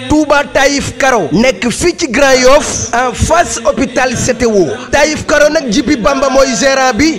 Touba Taïf Karo nekk fii ci Grand Yoff en face hôpital CTO Taïf Karo nag Jibi Bamba mooy gérant bi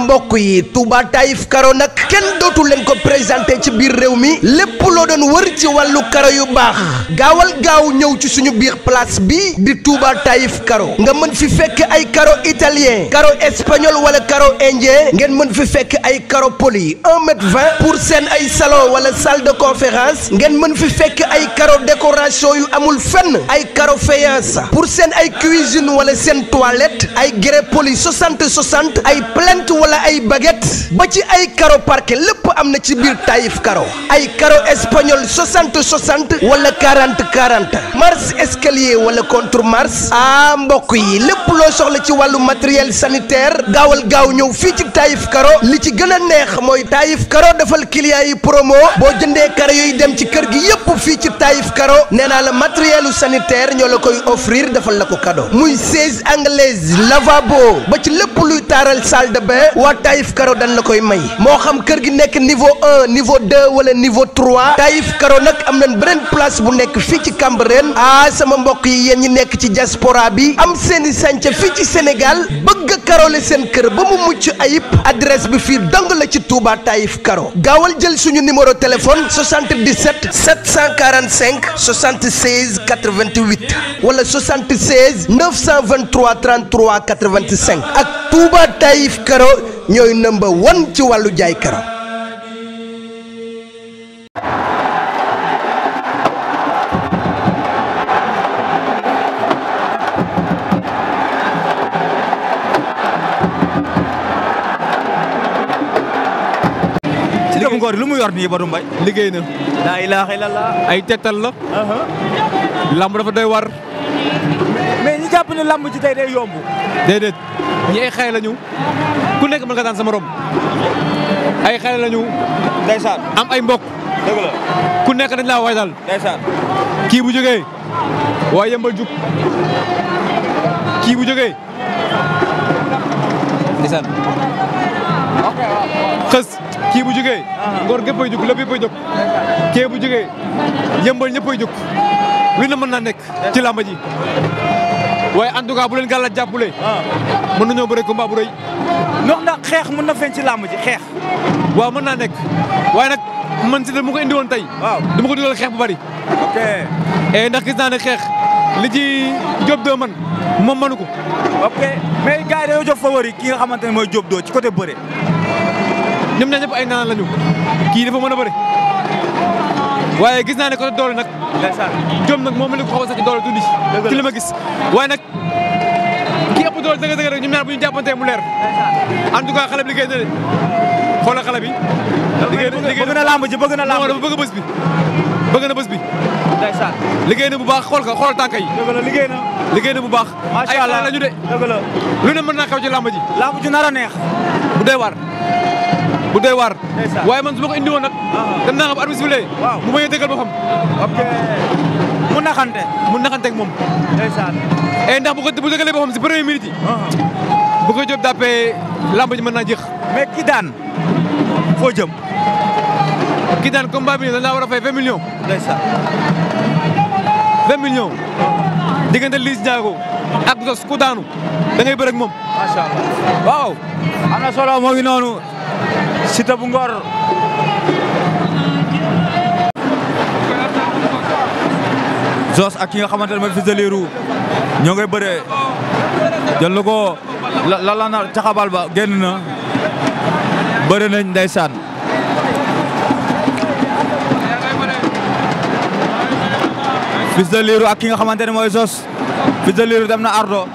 mbokk yi Touba Taïf Karo nag kenn dootu leen ko présenté ci biir réew mi lépp loo doon wër ci wàllu karo yu baax gaawal gaaw ñëw ci suñu biir place bi di Touba Taïf Karo nga mën fi fekk ay karo italien karo espagnol wala karo indien ngeen mën fi fekk ay karo poli 1,20 m pour seen ay salon wala salle de conférence ngeen mën fi fekk ay karo décoration yu amul fenn ay karo faïence pour seen ay cuisine wala seen toilette ay grès poli 60 ay plinthe wala ay baguette ba ci ay karo parquet lépp am na ci biir Taïf Karo ay karo espagnol 60 wala 40 marche escalier wala contre marche mbokk yi lépp loo soxla ci wàllu matériel sanitaire gaawal gaaw ñëw fii ci Taïf Karo li ci gën a neex mooy Taïf Karo defal client yi promo boo jëndee karo yooyu dem ci kër gi yépp fii ci Taïf Karo nee naa la matériel sanitaire ñoo la koy offrir defal la ko cadeau muy siège anglaise lavabo ba ci lépp luy taaral salle de bain waa Taïf Karo dañ la koy may moo xam kër gi nekk niveau 1 niveau 2 wala niveau 3 Taïf Karo nag am nañ beneen place bu nekk fii ci Cambérène sama mbokk yi yéen ñi nekk ci diaspora bi am seeni sànca fii ci Sénégal bëgg a karole seen kër ba mu mucc ayib adresse bi fii dong la ci Touba Taïf Karo gaawal jël suñu numéro téléphone 77 745 76 88 wala 76 923 33 85 ak Touba Taïf Karo ñooy number 1 ci wàllu jaay karo. Ngor lu mu yor nii Badou Mbaye liggéey na laa ilaaha illallah ay tettal la lamb dafa doy war mais ñi jàpp ne lamb ci tey day yomb déedéet ñi ay xale lañu ku nekk mën nga daan sama morom ay xale lañu ndeysaan am ay mbokk dëgg la ku nekk dañ laa waay daal ndeysaan kii bu jógee waa yëmbal jug kii bu jógee ndeysaan xës kii bu jógee Ngor géppay jóg lépp yëppay jóg kii bu jógee yëmbal ñëppay jóg lu ne mën naa nekk ci làmba ji waaye en tout cas bu leen gàlla jàppule mën nañoo bëre combat bu rëy ndax xeex mën na feeñ ci làmb ji xeex waaw mën naa nekk waaye nag man si da mu ko indi woon tey du ma ko dugal xeex bu bari ok ndax gis naa ne xeex li ci Diop doo man moom mënu ko ok mais gars yi dañoo jox favori ki nga xamante ne mooy Diop doo ci côté bëre ñoom ñaar ñëpp ay naan lañu kii dafa mën a bëri waaye gis naa ne côté doole nag Diop nag moom la ko xaw a sax ci doole tuuti ci li ma gis waaye nag kii ëpp doole dëgg rek ñoom ñaar bu ñu jàppantee mu leer en tout cas xale bi liggéey na de xoolal xale bi bëgg na lamb ji bëgg na lamb dafa bëgg bés bi bëgg na bés bi ndeysaan liggéey na bu baax xool tànk yi dëgg la liggéey na bu baax macha allah ay xale lañu de dëgg la lu ne mën naa xew ci lamb ji lamb ju nar a neex bu doy waar waaye man su ma ko indi woon nag dem naa xam arbitre bi mu bañ a dëggal boo xam ok mu naxanteeg moom ndeysaan ndax bu dëggalee boo xam si première minute yi bu ko Diop dàppee lamb ji mën naa jeex mais ki daan foo jëm ki daan combat bi dañ laa war a fay 20 millions ndeysaan 20 millions diggante Liss Ndiago ak Zos ku daanu da ngay bëre ak moom macha allah waaw am na solo moo ngi noonu Siteu bu Ngor Zos ak ki nga xamante ne mooy Fils de Lirou ñoo ngay bëre jël na ko la na caxabal ba génn na bëre nañ ndeysaan Fils de Lirou ak ki nga xamante ne mooy Zos Fils de Lirou dem na ardo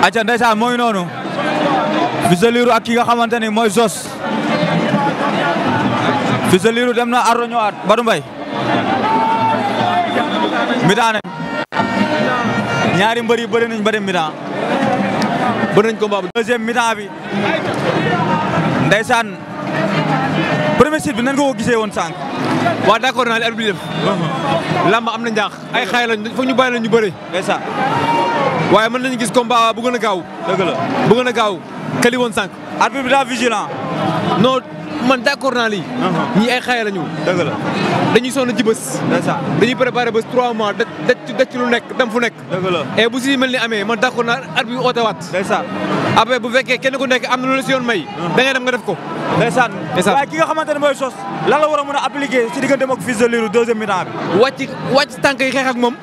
acca ndeysaan mooy noonu Fils de Lirou ak ki nga xamante ni mooy Zos Fils de Lirou dem na ardo ñëwaat Badou Mbaye mi-temps ne ñaari mbër yi bëri nañ ba dem mi-temps bëri nañ combat bi deuxième mi-temps bi ndeysaan premier site bi nan nga ko gisee woon sànq waaw d'accord naa li arbitre bi def lamb am na njaax ay xaay lañ foog ñu bàyyi la ñu bëri ndeysaan waaye mën nañu gis combat bu gën a gaaw. dëgg la bu gën a gaaw këli woon sànq. arbitre bi daa vigilant. non man d'accord naa lii. ñii ay xaye la ñu. dëgg la dañuy sonn ci bés. dañuy préparé bés 3 mois daj ci lu nekk dem fu nekk. dëgg la et bu si mel ni amee man d'accord naa arbitre bi oote waat. ndeysaan après bu fekkee kenn ku nekk am na lu la si yoon may. da ngay dem nga def ko. ndeysaan waaye ki nga xamante ne mooy Zoss lan la war a mën a appliquer ci digganteem ak Fils de Lirou deuxième mi-temps bi. wàcc tànk yi xeex ak moom.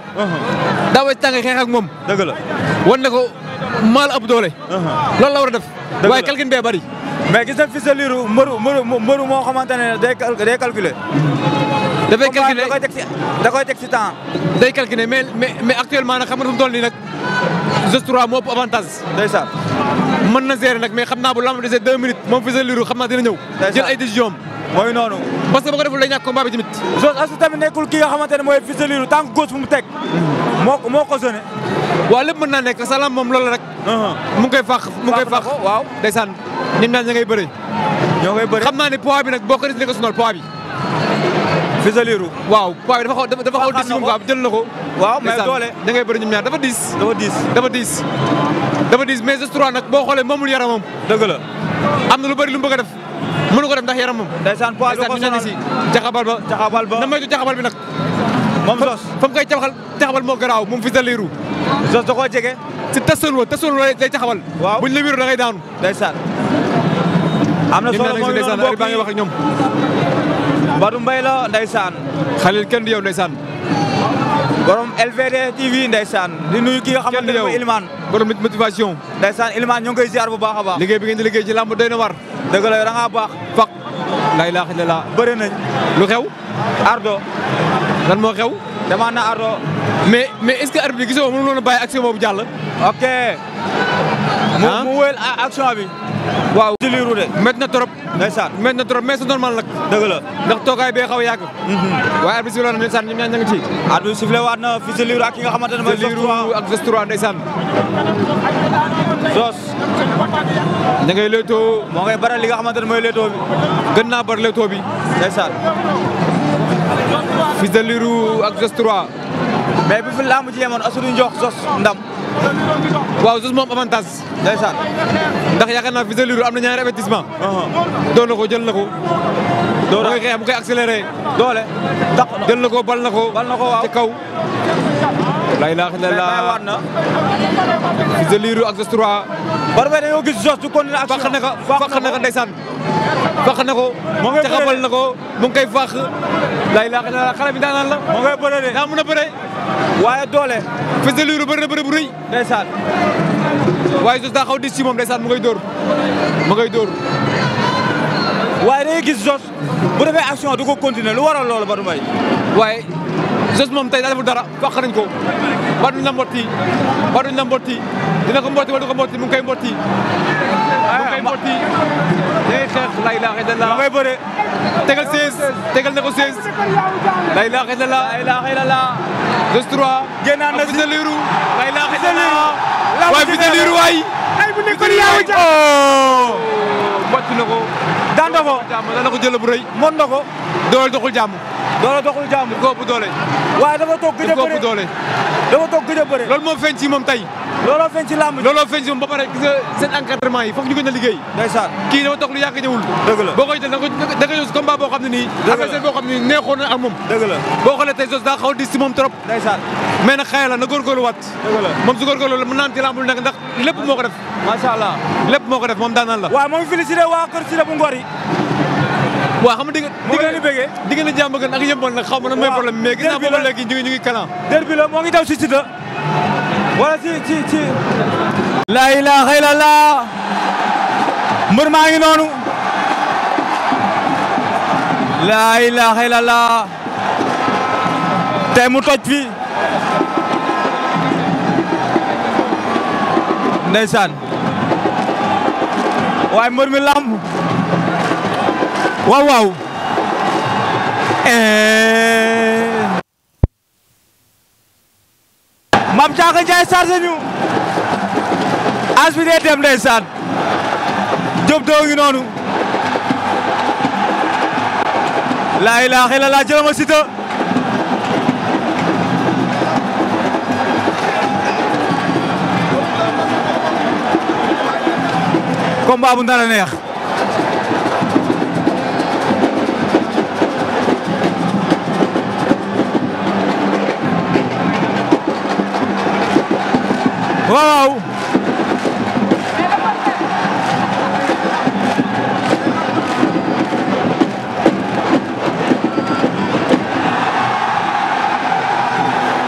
daa wàcc tànk yi xeex ak moom. dëgg la wan na ko maal ëpp doole. loolu la war a def. waaye calcul bee bari. mais gis nañ Fils de Lirou mbëru moo xamante ne day calculer. dafay calculer da koy teg ci temps. day calculer mais actuellement nag xam nga fu mu toll nii nag Zoss 3 moo ëpp avantage. ndeysaan mën na gérer nag mais xam naa bu lamb desee 2 minutes moom Fils de Lirou xam naa dina ñëw. jël ay décision am. mooy noonu. parce que bu ko deful day ñàkk combat bi tamit. Zoss est-ce que tamit nekkul ki nga xamante ne mooy Fils de Lirou tànk gauche fu mu teg. moo ko sonné. waaw lépp mën naa nekk sa lamb moom loolu la rek. mu ngi koy fàq mu ngi koy fàq waaw ndeysaan ñoom ñaar ña ngay bëre. ñoo ngay bëre xam naa ne poids bi nag boo ko def ko sonal poids bi. Fils de Lirou waaw poids bi dafa xaw diis moom quoi jël na ko. waaw mais doole da ngay bëri ñoom ñaar dafa diis. dafa diis mais Zoss 3 nag boo xoolee moomul yaramam. dëgg la am na lu bëri lu mu bëgg a def mënu ko def ndax yaramam. ndeysaan poids bi ko sonal si jaxabal ba na moytu jaxabal bi nag. moom Zoss fa mu koy jaxabal moo garaaw moom Fils de Lirou. Zoss da koo jege. si tasoon lay jaxabal. waaw buñ la wéeru da ngay daanu. ndeysaan am na solo mooy noonu mbokk baa ngi wax ak ñoom. Badou Mbaye la ndeysaan. Khalil kenn du yow ndeysaan. borom LVD TV ndeysaan di nuyu ki nga xamante ne mooy Ilimane. borom motivation. ndeysaan Ilimane ñu ngi koy ziar bu baax a baax. liggéey bi ngeen di liggéey ci làmb doy na war. dëgg la da ngaa baax. faq laa ilaaha illallaah. bëri nañ. lu xew. Ardo. lan moo xew. demaan na Ardo. mais est-ce que arbitre bi gisoo mënu loon a bàyyi action boobu jàll. ok. mu wéyal action bi. waaw Fils de Lirou de. métti na trop. ndeysaan métti na trop mais c'est normal nag. dëgg la ndax toogaay bee xaw a yàgg. waaye arbitre sifflé na ndeysaan ñoom ñaar ña ngi ci. arbitre sifflé waat na Fils de Lirou ak ki nga xamante ne mooy Zoss 3 ak Zoss 3 ndeysaan. Zoss. da ngay leetoo. moo ngay baral li nga xamante ne mooy leetoo bi. gën naa bar leetoo bi. ndeysaan. Fils de Lirou ak Zoss 3. mais bi fi laamu ci yemoon asuru njox Zoss ndam. waaw Zoss moom avantage. ndeysaan. ndax yaakaar naa Fils de Lirou am na ñaari avertissement. doon na ko jël na ko. doon na mu koy xeex mu koy accéléré. doole. tax jël na ko bal na ko. bal na ko waaw ci kaw. la ilaha illallah waat na. Fils de Lirou ak Zoss 3. par mais dañoo gis Zoss du continuer action. fàq na ko ndeysaan. fàq na ko. moo ngay caxabal na ko mu ngi koy fàq. la ilaha illallah xale bi daanaan la. moo ngay bëre de. daa mën a bëre. waaye doole. Fils de Lirou bëri na bëri bu rëy. ndeysaan. waaye Zoss daa xaw dis ci moom ndeysaan mu ngay dóor. mu ngay dóor. waaye dañuy gis Zoss bu defee action du ko continuer lu waral loolu Badou Mbaye. waaye Zoss moom tey daa deful dara fàq nañ ko. ba duñ la mbotti. dina ko mbotti wala du ko mbotti mu ngi koy mbotti. day xeex la ilaha illallah. ma ngay bëre. tegal 16 tegal na ko 16. la ilaha illallah. Zoss 3. génnaan na si Fils de Lirou. la ilaha illallah. waaye Fils de Lirou waay. ay bu nekk yaaw ja. mbott na ko. daan na ko. daan ko jël bu rëy. mën na ko. doole doxul jàmm. doole doxul jàmm. ko ëpp doole. waaye dafa toog gëj a bëre. doole. dafa toog gëj a bëre. loolu moo feeñ ci moom tey. looloo feeñ ci làmb. looloo feeñ ci moom ba pare gis nga seen encadrement yi foog ñu gën a liggéey. ndeysaan. kii dafa toog lu yàgg ñëwul. dëgg la boo koy jël da nga ñëw si combat boo xam ne nii. dëgg la adversaire boo xam ne nii neexoon na ak moom. dëgg la boo xoolee tey Zoss daa xaw a dis ci moom trop. ndeysaan. mais nag xëy na góorgóorlu waat. dëgg la moom su góorgóorlu la mën naan ci làmb lu nekk ndax lépp moo ko def. macha allah. lépp moo ko def moom daanaan la. waaw moo ngi félicité waa kër Sida bu Ngor yi. waaw xam nga bëggee. jàmm gën ak yëmbal nag xaw ma nan mooy problème mais gis naa boobu léegi ñu ngi kalan. derby la moo ngi daw si Sida wala ci. la ilaha illallah. mbër maa ngi noonu. la ilaha illallah. tey mu toj fii. ndeysaan. waaye mbër mi lamb. waaw waaw. Mame Thiaka Ndiaye chargé ñu. as bi dee dem ndeysaan. Diop doo ngi noonu. laa ilaaha illallaah jëlama Siteu. combat bu nar a neex. waaw.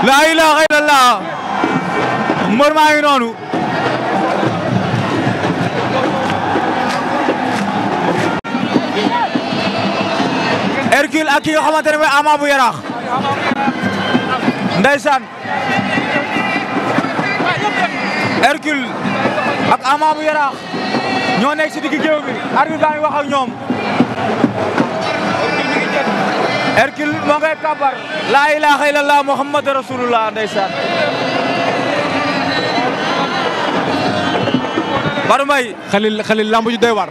laa ilaaha illallah mbër maa ngi noonu. Hercule ak ki nga xamante ne mooy Ama bu Yaraax ndeysaan. Hercule ak Ama bu Yaraax ñoo nekk ci digg géew bi arbitre baa ngi wax ak ñoom. Hercule moo ngay kabar laa ilaaha illallah Muhammad rasulullah ndeysaan. Badou Mbaye Khalil lamb ju doy war.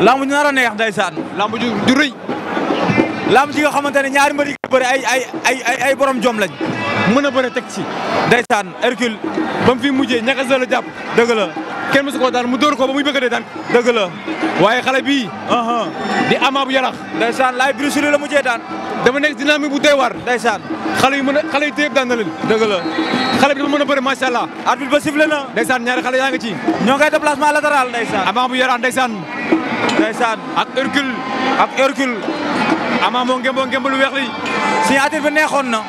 lamb ju nar a neex ndeysaan. lamb ju rëy. lamb ji nga xamante ne ñaari mbër yi bëri ay borom jom lañ. mën a bëre teg ci. ndeysaan Hercule ba mu fi mujjee ñakas la jàpp. dëgg la kenn mësu ko daan mu dóor ko ba muy bëgg a dee daan. dëgg la waaye xale bii. di Ama bu Yaraax. ndeysaan laay brisuli la mujjee daan. dafa nekk dynamique bu doy war. ndeysaan xale yi téye daan na leen. dëgg la xale bi dafa mën a bëre macha allah. arbitre ba sifflé na. ndeysaan ñaari xale yaa ngi ci. ñoo ngay déplacement latéral ndeysaan. Ama bu Yaraax ndeysaan. ak Hercule. Ama moo ngemboo lu weex li. signature bi neexoon na.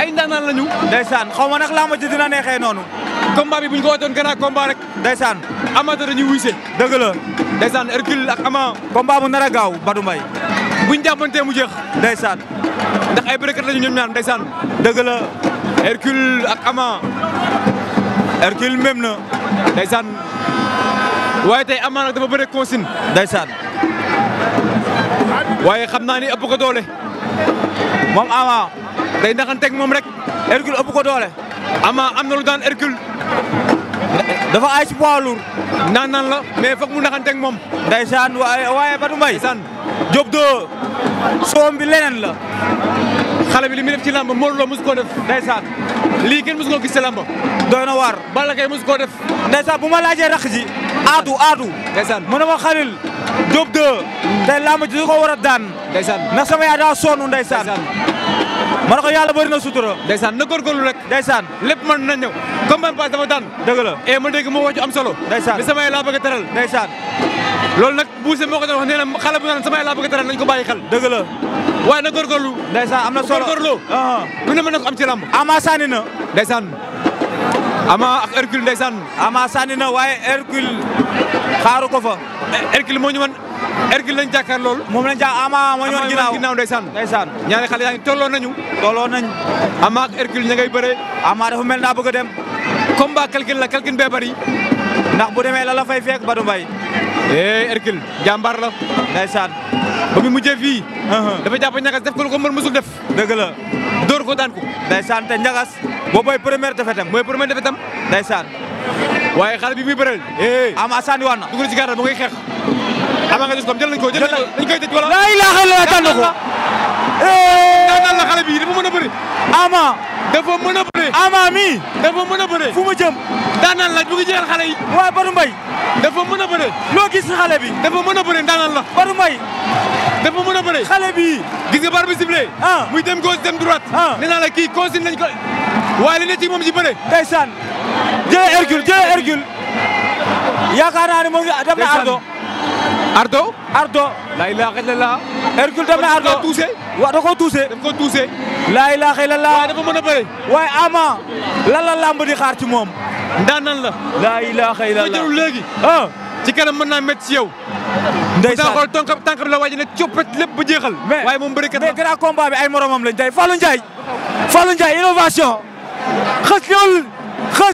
ay ndaanaan lañu. ndeysaan xaw ma nag laa ma ji dina neexee noonu. combat bi bu ñu ko wootoon gannaaw combat rek. ndeysaan amateur dañuy wuy see. dëgg la ndeysaan Hercule ak Ama. combat bu nar a gaaw Badou Mbaye. buñ jàppantee mu jeex. ndeysaan ndax ay bërekat lañu ñoom ñaar ndeysaan. dëgg la Hercule ak Ama. Hercule même na. ndeysaan waaye tey Ama nag dafa bëre consigne. ndeysaan waaye xam naa ni ëpp ko doole. moom Ama day naxanteeg moom rek. Hercule ëpp ko doole. Ama am na lu daan Hercule. dafa ay ci poids lourd. naan la mais foog mu naxanteeg moom. ndeysaan waaye Badou Mbaye. ndeysaan Diop doo soom bi leneen la. xale bi li muy def ci làmb Modou Lo mosu koo def. ndeysaan lii kenn mosu koo gis ci làmb. doy na waar. Balla Gaye mosu koo def. ndeysaan bu ma laajee rakk ji. aatu. ndeysaan mu ne ma Khalil Diop doo. tey làmb ji du ko war a daan. ndeysaan ndax sama yaay daa sonn ndeysaan. ma ne ko yàlla bëri na sutura. ndeysaan na góorgóorlu rek. ndeysaan lépp mën na ñëw. comme passe dafa daan. dëgg la et ma dégg moo wax ju am solo. ndeysaan li sama yaay laa bëgg a teral. ndeysaan loolu nag buuse moo ko doon wax nee na xale bu naan sama yaay laa bëgg a teral nañ ko bàyyi xel. dëgg la waaye na góorgóorlu. ndeysaan am na solo góorgóorlu. lu ne mën na ko am ci lamb. Ama sànni na. ndeysaan Ama ak Hercule ndeysaan. Ama sànni na waaye Hercule xaaru ko fa. Hercule moo ñu wan Hercule lañ jàkkaar lool. moom lañ jàkkaar Ama moo ñu wan ginnaaw ndeysaan. ndeysaan ñaari xale yaa ngi tolloo nañu. tolloo nañ. Ama ak Hercule ña ngay bëre. Ama dafa mel naa bëgg a dem. combat calcul la calcul bee bari. ndax bu demee la fay fekk Badou Mbaye. Hercule jàmbaar la. ndeysaan ba mu mujjee fii. dafa jàpp ñagas def ko lu ko mbër mësul def. dëgg la dóor ko daan ko. ndeysaan te ñagas. boobu mooy première defetam. mooy première defetam. ndeysaan waaye xale bi muy bëreel. Ama sànni waan na. dugg na ci gàttal ba ngay xeex. Ama nga gis ko jël nañ ko dañ koy tëj wala. laa ilaaha illallaah tànn ko. daan la xale bi dafa mën a bëri. Ama dafa mën a bëri. Ama mi dafa mën a bëri. fu ma jëm. daanaan la bu ngi jeexal xale yi. waaye Badou Mbaye. dafa mën a bëri. loo gis xale bi. dafa mën a bëri daanaan la. Badou Mbaye. dafa mën a bëri. xale bi. gis nga bar bi sifflé. muy dem gauche dem droite. nee naa la kii consigne lañ ko. waaye li ne ci moom ji bëre. ndeysaan jëlee Hercule. yaakaar naa ne moom dem na Ardo. Ardo. la ilaha illallah. Hercule dem na Ardo. da koo tuuse. waaw da koo tuuse. daf koo tuuse. laa ilaha illallah. waaye dafa mën a bëre. waaye Ama lan la lamb di xaar ci moom. ndaanan la. laa ilaha illallah. ko jëlul léegi. ci kanam mën naa métti ci yow. ndeysaan xool tànk bi la waaj ne coppet lépp ba jeexal. waaye moom bëri kat mais grand combat bi ay moromam lañ tey Fallou Ndiaye innovation xës lool xës